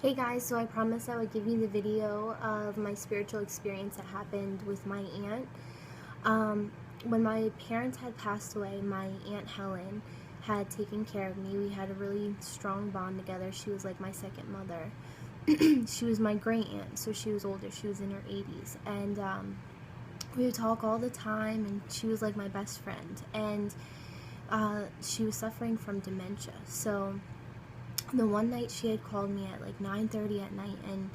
Hey guys, so I promised I would give you the video of my spiritual experience that happened with my aunt. When my parents had passed away, my Aunt Helen had taken care of me. We had a really strong bond together. She was like my second mother. She was my great aunt, so she was older. She was in her 80s. And we would talk all the time, and she was like my best friend. And she was suffering from dementia. So the one night she had called me at like 9:30 at night, and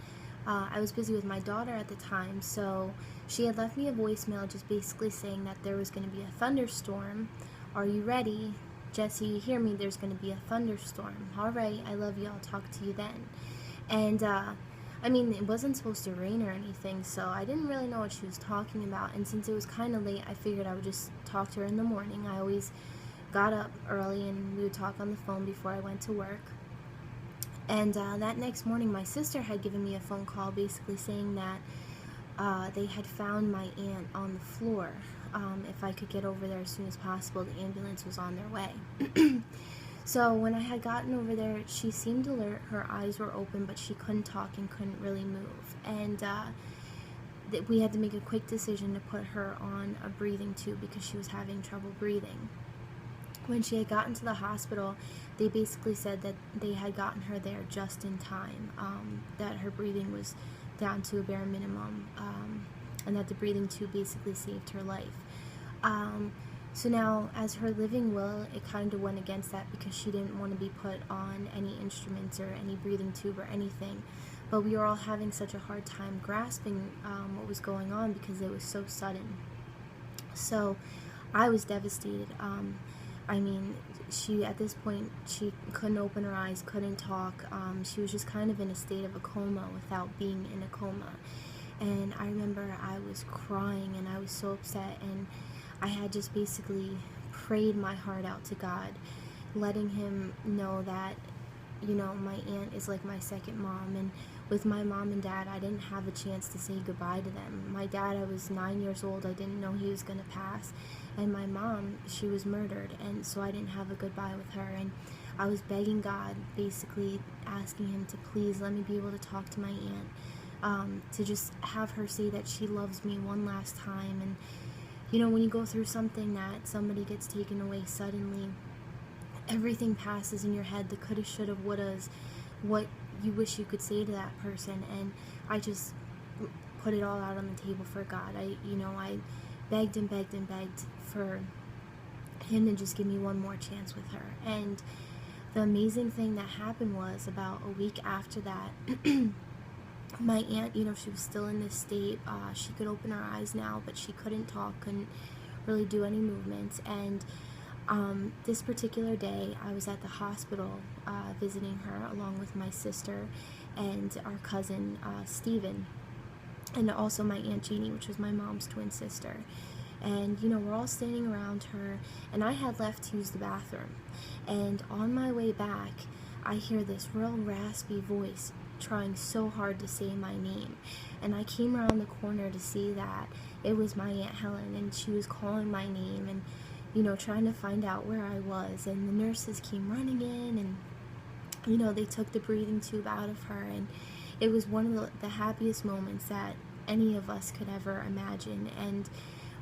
I was busy with my daughter at the time, so she had left me a voicemail just basically saying that there was going to be a thunderstorm. Are you ready? Jesse, you hear me? There's going to be a thunderstorm. All right, I love you. I'll talk to you then. And I mean, it wasn't supposed to rain or anything, so I didn't really know what she was talking about. And since it was kind of late, I figured I would just talk to her in the morning. I always got up early and we would talk on the phone before I went to work. And that next morning, my sister had given me a phone call basically saying that they had found my aunt on the floor. If I could get over there as soon as possible, the ambulance was on their way. So when I had gotten over there, she seemed alert. Her eyes were open, but she couldn't talk and couldn't really move. And we had to make a quick decision to put her on a breathing tube because she was having trouble breathing. When she had gotten to the hospital, they basically said that they had gotten her there just in time, that her breathing was down to a bare minimum, and that the breathing tube basically saved her life. So now, as her living will, it kind of went against that because she didn't want to be put on any instruments or any breathing tube or anything. But we were all having such a hard time grasping what was going on because it was so sudden. So I was devastated. I mean, at this point, she couldn't open her eyes, couldn't talk. She was just kind of in a state of a coma without being in a coma. And I remember I was crying and I was so upset, and I had just basically prayed my heart out to God, letting him know that, my aunt is like my second mom. And with my mom and dad, I didn't have a chance to say goodbye to them. My dad, I was 9 years old. I didn't know he was going to pass. And my mom, she was murdered, and so I didn't have a goodbye with her. And I was begging God, basically asking him to please let me be able to talk to my aunt, to just have her say that she loves me one last time. And when you go through something that somebody gets taken away suddenly, everything passes in your head, the coulda, shoulda, wouldas, what you wish you could say to that person. And I just put it all out on the table for God. I begged and begged and begged for him to just give me one more chance with her. And the amazing thing that happened was, about a week after that, my aunt, she was still in this state. She could open her eyes now, but she couldn't talk, couldn't really do any movements. And this particular day, I was at the hospital visiting her along with my sister and our cousin Stephen, and also my Aunt Jeannie, which was my mom's twin sister. And we're all standing around her, and I had left to use the bathroom. And on my way back, I hear this real raspy voice trying so hard to say my name. And I came around the corner to see that it was my Aunt Helen, and she was calling my name and trying to find out where I was. And the nurses came running in, and they took the breathing tube out of her. And it was one of the happiest moments that any of us could ever imagine. And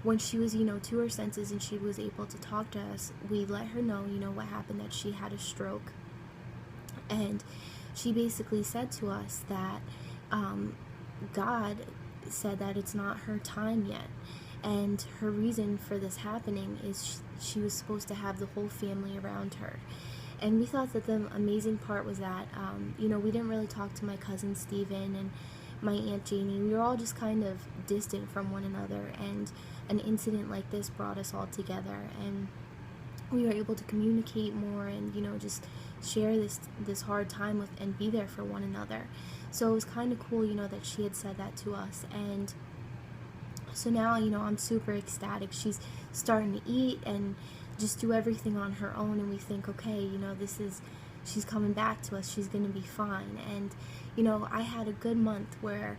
when she was, to her senses and she was able to talk to us, we let her know, what happened, that she had a stroke. And she basically said to us that God said that it's not her time yet. And her reason for this happening is she was supposed to have the whole family around her. And we thought that the amazing part was that, we didn't really talk to my cousin Stephen and my Aunt Janie. We were all just kind of distant from one another, and an incident like this brought us all together, and we were able to communicate more and, just share this hard time with and be there for one another. So it was kind of cool, that she had said that to us. And so now, I'm super ecstatic. She's starting to eat and just do everything on her own, and we think, okay, she's coming back to us, she's gonna be fine. And I had a good month where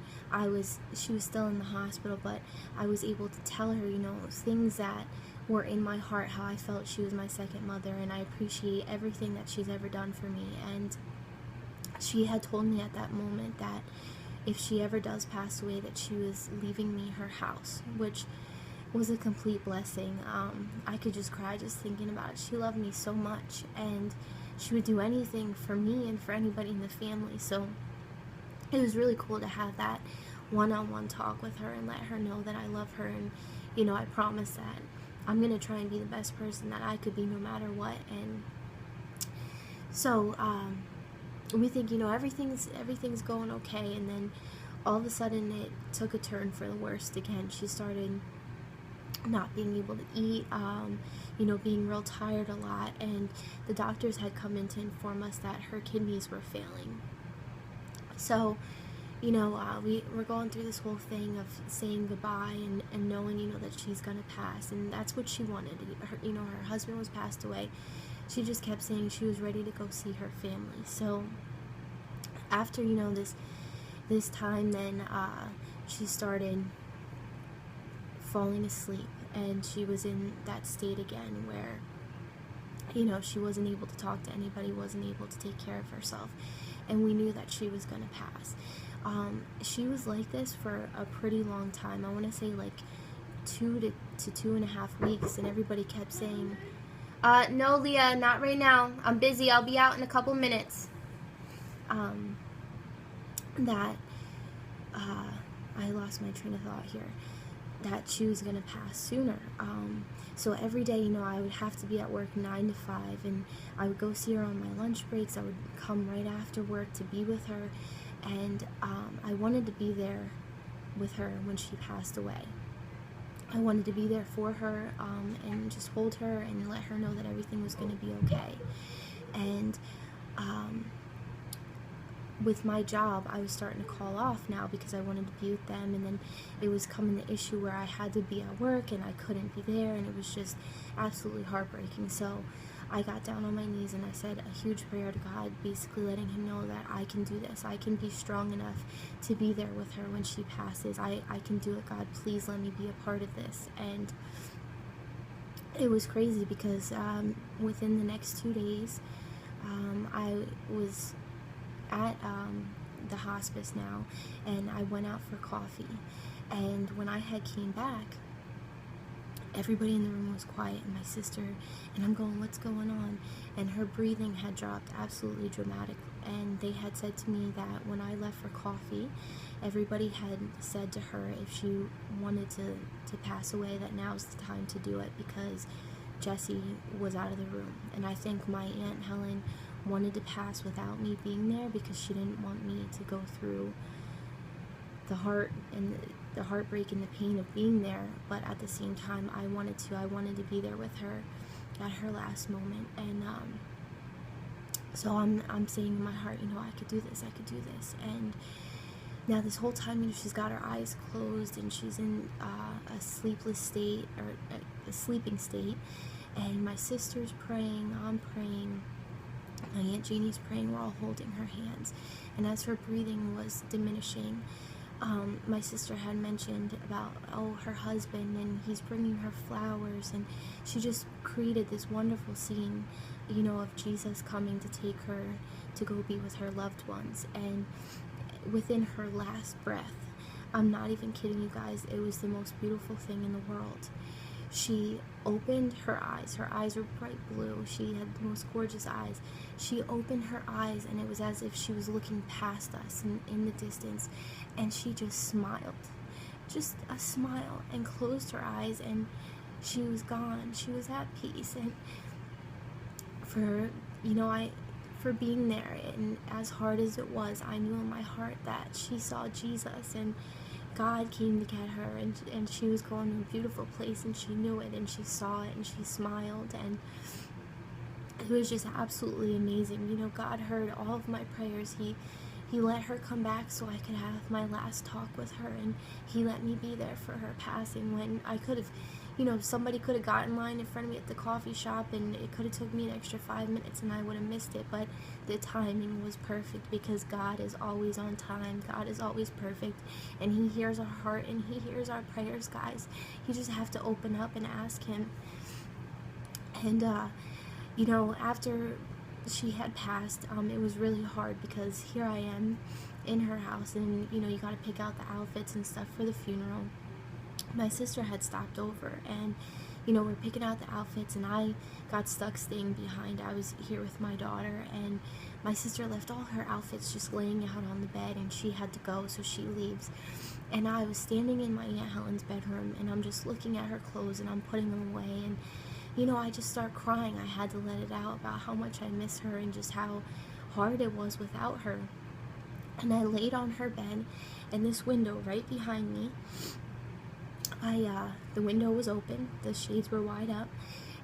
she was still in the hospital, but I was able to tell her, things that were in my heart, how I felt she was my second mother, and I appreciate everything that she's ever done for me. And she had told me at that moment that if she ever does pass away, that she was leaving me her house, which was a complete blessing. I could just cry just thinking about it. She loved me so much, and she would do anything for me and for anybody in the family. So it was really cool to have that one-on-one talk with her and let her know that I love her, and I promise that I'm gonna try and be the best person that I could be no matter what. And so we think everything's going okay, and then all of a sudden it took a turn for the worst again. She started not being able to eat, being real tired a lot, and the doctors had come in to inform us that her kidneys were failing. So we're going through this whole thing of saying goodbye and knowing, that she's gonna pass, and that's what she wanted. Her husband was passed away. She just kept saying she was ready to go see her family. So after, this time, then she started falling asleep, and she was in that state again where, she wasn't able to talk to anybody, wasn't able to take care of herself, and we knew that she was going to pass. She was like this for a pretty long time. I want to say like 2 to 2.5 weeks, and everybody kept saying, no, Leah, not right now. I'm busy. I'll be out in a couple minutes. I lost my train of thought here. That she was going to pass sooner. So every day, I would have to be at work 9 to 5, and I would go see her on my lunch breaks. I would come right after work to be with her, and I wanted to be there with her when she passed away. I wanted to be there for her, and just hold her and let her know that everything was going to be okay. And with my job, I was starting to call off now because I wanted to be with them, and then it was coming the issue where I had to be at work and I couldn't be there, and it was just absolutely heartbreaking. So I got down on my knees and I said a huge prayer to God, basically letting him know that I can do this. I can be strong enough to be there with her when she passes. I can do it, God. Please let me be a part of this. And it was crazy because within the next 2 days, I was at the hospice now, and I went out for coffee, and when I had came back, everybody in the room was quiet, and my sister, and I'm going, what's going on? And her breathing had dropped absolutely dramatic, and they had said to me that when I left for coffee, everybody had said to her if she wanted to pass away, that now's the time to do it because Jessie was out of the room. And I think my Aunt Helen wanted to pass without me being there because she didn't want me to go through the heartbreak and the pain of being there, but at the same time I wanted to be there with her at her last moment. And so I'm saying in my heart, I could do this. And now this whole time, she's got her eyes closed and she's in a sleepless state, or a sleeping state, and my sister's praying, I'm praying, my Aunt Jeannie's praying, we're all holding her hands. And as her breathing was diminishing, my sister had mentioned about, her husband, and he's bringing her flowers, and she just created this wonderful scene, of Jesus coming to take her to go be with her loved ones. And within her last breath, I'm not even kidding you guys, it was the most beautiful thing in the world. She opened her eyes were bright blue, she had the most gorgeous eyes. She opened her eyes, and it was as if she was looking past us in the distance, and she just smiled, just a smile, and closed her eyes, and she was gone. She was at peace. And for being there, and as hard as it was, I knew in my heart that she saw Jesus, and God came to get her, and she was going to a beautiful place, and she knew it, and she saw it, and she smiled, and it was just absolutely amazing. God heard all of my prayers. He let her come back so I could have my last talk with her, and he let me be there for her passing when I could have, somebody could have got in line in front of me at the coffee shop, and it could have took me an extra 5 minutes and I would have missed it, but the timing was perfect because God is always on time. God is always perfect, and he hears our heart and he hears our prayers, guys. You just have to open up and ask him. And after she had passed, it was really hard because here I am in her house, and you know, you got to pick out the outfits and stuff for the funeral. My sister had stopped over, and you know, we're picking out the outfits, and I got stuck staying behind. I was here with my daughter, and my sister left all her outfits just laying out on the bed, and she had to go, so she leaves. And I was standing in my Aunt Helen's bedroom, and I'm just looking at her clothes, and I'm putting them away, and you know, I just start crying. I had to let it out about how much I miss her and just how hard it was without her. And I laid on her bed, and this window right behind me, the window was open, the shades were wide up,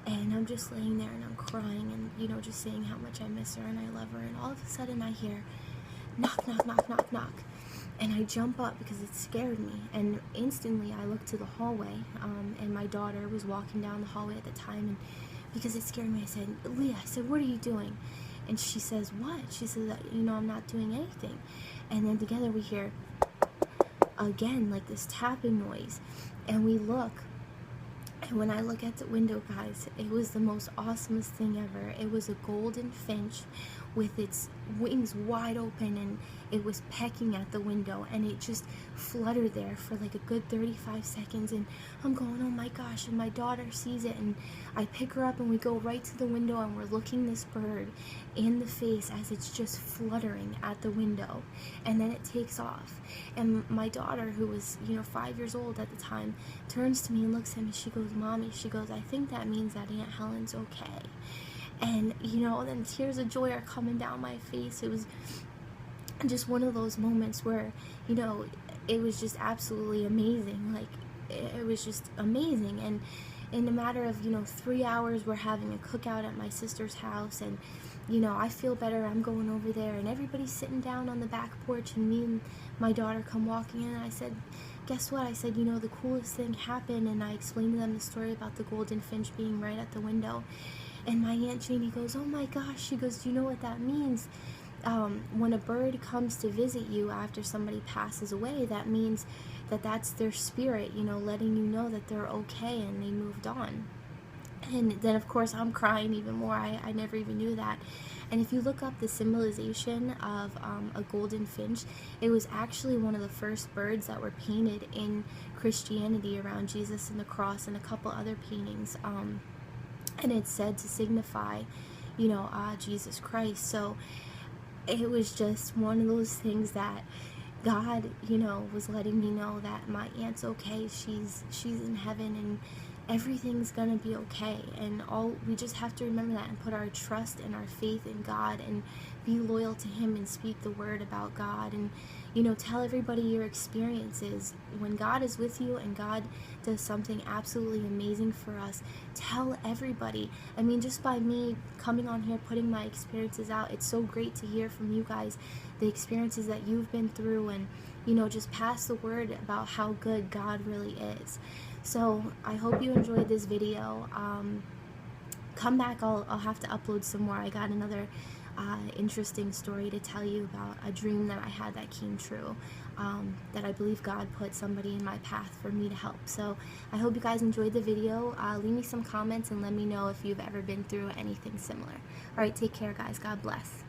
and I'm just laying there and I'm crying and, you know, just saying how much I miss her and I love her. And all of a sudden I hear knock, knock, knock, knock, knock. And I jump up because it scared me, and instantly I looked to the hallway, and my daughter was walking down the hallway at the time, and because it scared me, I said, Leah, I said, what are you doing? And she says, what? She says, you know, I'm not doing anything. And then together we hear, again, like this tapping noise, and we look, and when I look at the window, guys, it was the most awesomest thing ever. It was a golden finch with its wings wide open, and it was pecking at the window, and it just fluttered there for like a good 35 seconds, and I'm going, oh my gosh, and my daughter sees it, and I pick her up, and we go right to the window, and we're looking this bird in the face as it's just fluttering at the window, and then it takes off. And my daughter, who was, you know, 5 years old at the time, turns to me and looks at me, she goes, Mommy, she goes, I think that means that Aunt Helen's okay. And, you know, then tears of joy are coming down my face. It was just one of those moments where, you know, it was just absolutely amazing. Like, it was just amazing. And in a matter of, you know, 3 hours, we're having a cookout at my sister's house, and, you know, I feel better. I'm going over there, and everybody's sitting down on the back porch, and me and my daughter come walking in, and I said, guess what? I said, you know, the coolest thing happened, and I explained to them the story about the golden finch being right at the window. And my Aunt Janie goes, oh my gosh, she goes, do you know what that means? When a bird comes to visit you after somebody passes away, that means that that's their spirit, you know, letting you know that they're okay and they moved on. And then, of course, I'm crying even more. I never even knew that. And if you look up the symbolization of a golden finch, it was actually one of the first birds that were painted in Christianity around Jesus and the cross, and a couple other paintings. And it's said to signify, you know, Jesus Christ. So it was just one of those things that God, you know, was letting me know that my aunt's okay. She's in heaven, and everything's gonna be okay. And all we just have to remember that and put our trust and our faith in God, and be loyal to Him, and speak the word about God, and, you know, tell everybody your experiences. When God is with you and God does something absolutely amazing for us, tell everybody. I mean, just by me coming on here, putting my experiences out, it's so great to hear from you guys the experiences that you've been through, and, you know, just pass the word about how good God really is. So I hope you enjoyed this video. Come back, I'll have to upload some more. I got another interesting story to tell you about a dream that I had that came true, that I believe God put somebody in my path for me to help. So I hope you guys enjoyed the video. Leave me some comments and let me know if you've ever been through anything similar. Alright, take care guys. God bless.